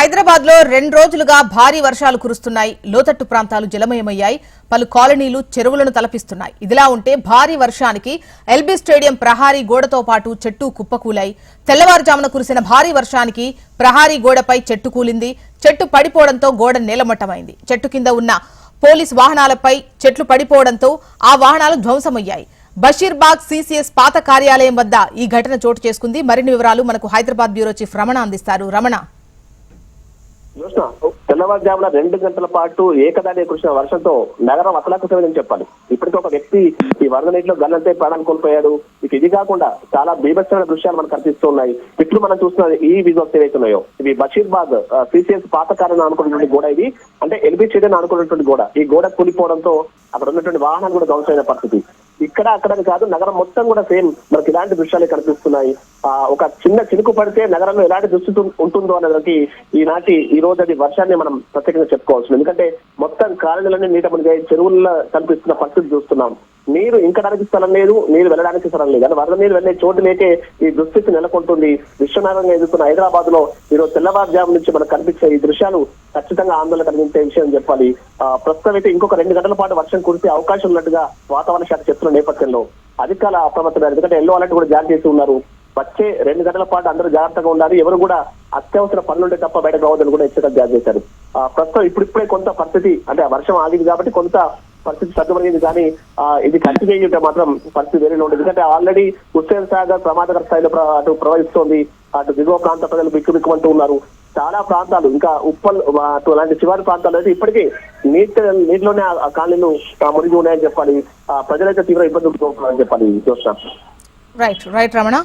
హైదరాబాద్ లో 2 రోజులుగా భారీ వర్షాలు కురుస్తున్నాయి. లోతట్టు ప్రాంతాలు జలమయమయ్యాయి. పలు కాలనీలు చెరువులను తలపిస్తున్నాయి. ఇదిలా ఉంటే భారీ వర్షానికి ఎల్బీ స్టేడియం ప్రహారీ గోడతో పాటు చెట్టు కుప్పకూలాయి. తెల్లవారుజామున కురిసిన భారీ వర్షానికి ప్రహారీ గోడపై చెట్టు కూలింది. చెట్టు పడిపోవడంతో గోడ నేలమట్టమైంది. చెట్టు కింద ఉన్న పోలీస్ వాహనాలపై చెట్లు పడిపోవడంతో ఆ వాహనాలు ధ్వంసమయ్యాయి. బషీర్బాగ్ సిసిఎస్ పాత కార్యాలయం వద్ద ఈ ఘటన చోటు చేసుకుంది. మరిన్ని వివరాలు మనకు హైదరాబాద్ బ్యూరో చీఫ్ రమణ అందిస్తారు. రమణ, తెల్లవారుజామున 2 గంటల పాటు ఏకదాని కురిసిన వర్షంతో నగరం అతలాకుతలేదని చెప్పాలి. ఇప్పటికీ ఒక వ్యక్తి ఈ వరద నీటిలో గల్లంతే ప్రాణాలు కోల్పోయాడు. ఇక ఇది కాకుండా చాలా బీభత్సమైన దృశ్యాలు మనకు కనిపిస్తున్నాయి. ఇట్లు మనం చూస్తున్న ఈ విజువల్స్ ఏవైతున్నాయో ఇవి బషీర్బాగ్ సిసిఎస్ పాత కార్యాలయం అనుకున్నటువంటి గోడ. ఇది అంటే ఎల్బీ స్టేడియం అనుకున్నటువంటి గోడ. ఈ గోడ కూలిపోవడంతో అక్కడ ఉన్నటువంటి వాహనాలు కూడా ధ్వంసమైన పరిస్థితి. ఇక్కడ అక్కడని కాదు, నగరం మొత్తం కూడా సేమ్ మనకి ఇలాంటి దృశ్యాలే కనిపిస్తున్నాయి. ఒక చిన్న చినుకు పడితే నగరంలో ఎలాంటి దుస్థితి ఉంటుందో అనేది ఈ రోజు అది వర్షాన్ని మనం ప్రత్యేకంగా చెప్పుకోవచ్చు. ఎందుకంటే మొత్తం కాలనీలన్నీ నీట మునిగాయి. చెరువుల్లో కనిపిస్తున్న పరిస్థితి చూస్తున్నాం. నీరు ఇంకడానికి స్థలం లేదు, నీరు వెళ్ళడానికి స్థలం లేదు. అంటే వరద నీరు వెళ్లే చోటు లేకే ఈ దుస్థితి నెలకొంటుంది. విశ్వనగరంగా ఎదుర్కొన్న హైదరాబాద్ లో ఈరోజు తెల్లవారుజాము నుంచి మనకు కనిపించే ఈ దృశ్యాలు ఖచ్చితంగా ఆందోళన కలిగించే విషయం చెప్పాలి. ప్రస్తుతం అయితే ఇంకొక 2 గంటల పాటు వర్షం కురిసే అవకాశం ఉన్నట్టుగా వాతావరణ శాఖ చెప్తున్న నేపథ్యంలో అధికారులు అప్రమత్తమయ్యారు. ఎందుకంటే ఎల్లో అలర్ట్ కూడా జారీ చేసి ఉన్నారు. వచ్చే 2 గంటల పాటు అందరూ జాగ్రత్తగా ఉండాలి. ఎవరు కూడా అత్యవసర పనులుంటే తప్ప బయటకు రావద్దని కూడా హెచ్చరిక జారీ చేశారు. ప్రస్తుతం ఇప్పుడిప్పుడే కొంత పరిస్థితి అంటే వర్షం ఆగింది కాబట్టి కొంత పరిస్థితి సర్దుమరిగింది. కానీ ఇది కంటిన్యూ అయ్యింటే మాత్రం పరిస్థితి వేరేలో ఉంటుంది. ఎందుకంటే ఆల్రెడీ హుస్సేన్ సాగర్ ప్రమాదకర స్థాయిలో అటు ప్రవహిస్తోంది. అటు దిగువ ప్రాంత ప్రజలు బిక్కుబిక్కుమంటూ ఉన్నారు. చాలా ప్రాంతాలు ఇంకా ఉప్పల్ అలాంటి శివారు ప్రాంతాలు అయితే ఇప్పటికీ నీటిలోనే ఆ కాలనీలు మునిగి ఉన్నాయని చెప్పాలి. ప్రజలైతే తీవ్ర ఇబ్బందులు చెప్పాలి. చూస్తున్నాం. రైట్ రమణ.